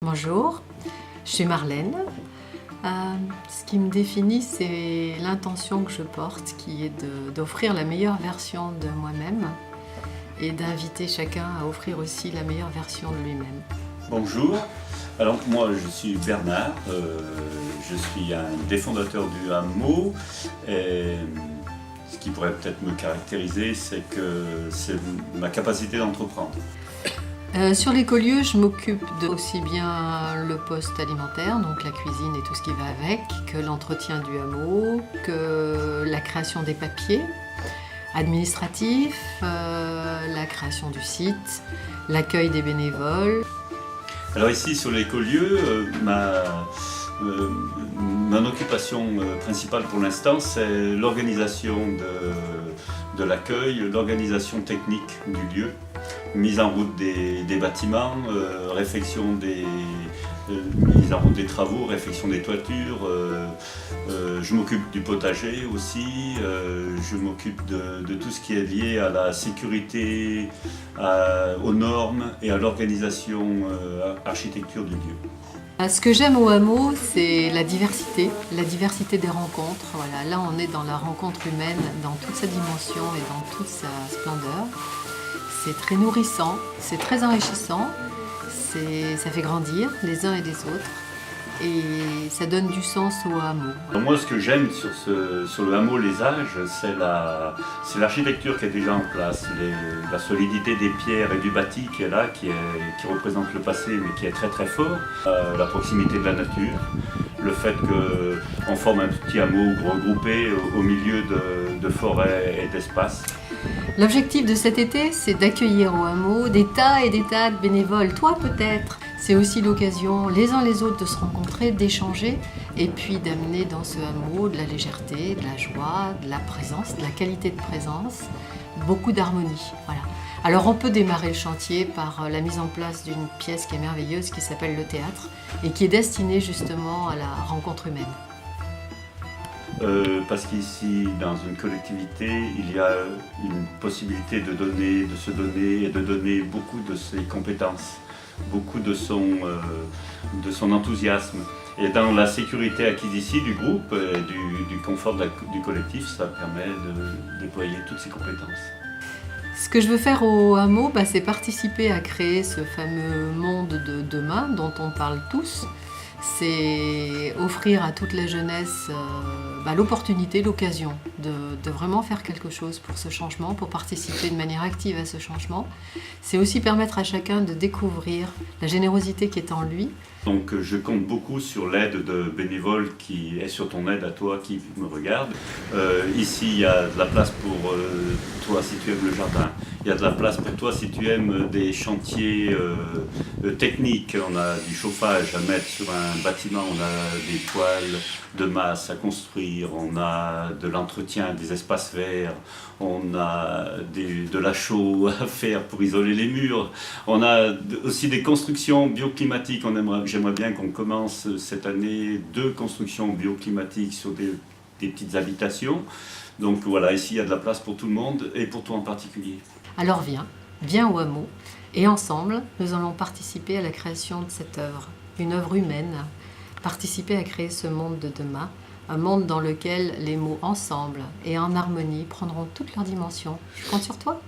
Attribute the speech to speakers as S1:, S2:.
S1: Bonjour, je suis Marlène. Ce qui me définit, c'est l'intention que je porte, qui est d'offrir la meilleure version de moi-même et d'inviter chacun à offrir aussi la meilleure version de lui-même.
S2: Bonjour, alors moi je suis Bernard, je suis un des fondateurs du hameau et ce qui pourrait peut-être me caractériser, c'est ma capacité d'entreprendre.
S1: Sur l'écolieu, je m'occupe de aussi bien le poste alimentaire, donc la cuisine et tout ce qui va avec, que l'entretien du hameau, que la création des papiers administratifs, la création du site, l'accueil des bénévoles.
S2: Alors ici sur l'écolieu, mon occupation principale pour l'instant, c'est l'organisation de l'accueil, l'organisation technique du lieu, mise en route des bâtiments, mise en route des travaux, réfection des toitures. Je m'occupe du potager aussi, je m'occupe de tout ce qui est lié à la sécurité, aux normes et à l'organisation architecture du lieu.
S1: Ce que j'aime au hameau, c'est la diversité des rencontres. Voilà, là, on est dans la rencontre humaine dans toute sa dimension et dans toute sa splendeur. C'est très nourrissant, c'est très enrichissant, ça fait grandir les uns et les autres et ça donne du sens au hameau.
S2: Moi, ce que j'aime sur le hameau Les Âges, c'est l'architecture qui est déjà en place, la solidité des pierres et du bâti qui est là, qui représente le passé mais qui est très très fort, la proximité de la nature, le fait qu'on forme un petit hameau regroupé au milieu de forêts et d'espaces.
S1: L'objectif de cet été, c'est d'accueillir au hameau des tas et des tas de bénévoles, toi peut-être. C'est aussi l'occasion, les uns les autres, de se rencontrer, d'échanger et puis d'amener dans ce hameau de la légèreté, de la joie, de la présence, de la qualité de présence, beaucoup d'harmonie. Voilà. Alors on peut démarrer le chantier par la mise en place d'une pièce qui est merveilleuse, qui s'appelle le théâtre et qui est destinée justement à la rencontre humaine.
S2: Parce qu'ici, dans une collectivité, il y a une possibilité de se donner et de donner beaucoup de ses compétences, beaucoup de son enthousiasme. Et dans la sécurité acquise ici du groupe et du confort du collectif, ça permet de déployer toutes ses compétences.
S1: Ce que je veux faire au hameau, c'est participer à créer ce fameux monde de demain dont on parle tous. C'est offrir à toute la jeunesse l'opportunité, l'occasion de vraiment faire quelque chose pour ce changement, pour participer de manière active à ce changement. C'est aussi permettre à chacun de découvrir la générosité qui est en lui.
S2: Donc je compte beaucoup sur l'aide de bénévoles qui est sur ton aide à toi qui me regarde. Ici il y a de la place pour toi si tu aimes le jardin. Il y a de la place pour toi si tu aimes des chantiers techniques. On a du chauffage à mettre sur un bâtiment, on a des toiles de masse à construire, on a de l'entretien des espaces verts, on a de la chaux à faire pour isoler les murs, on a aussi des constructions bioclimatiques. J'aimerais bien qu'on commence cette année 2 constructions bioclimatiques sur des petites habitations. Donc voilà, ici il y a de la place pour tout le monde et pour toi en particulier.
S1: Alors viens au hameau et ensemble nous allons participer à la création de cette œuvre, une œuvre humaine, participer à créer ce monde de demain, un monde dans lequel les mots ensemble et en harmonie prendront toutes leurs dimensions. Je compte sur toi.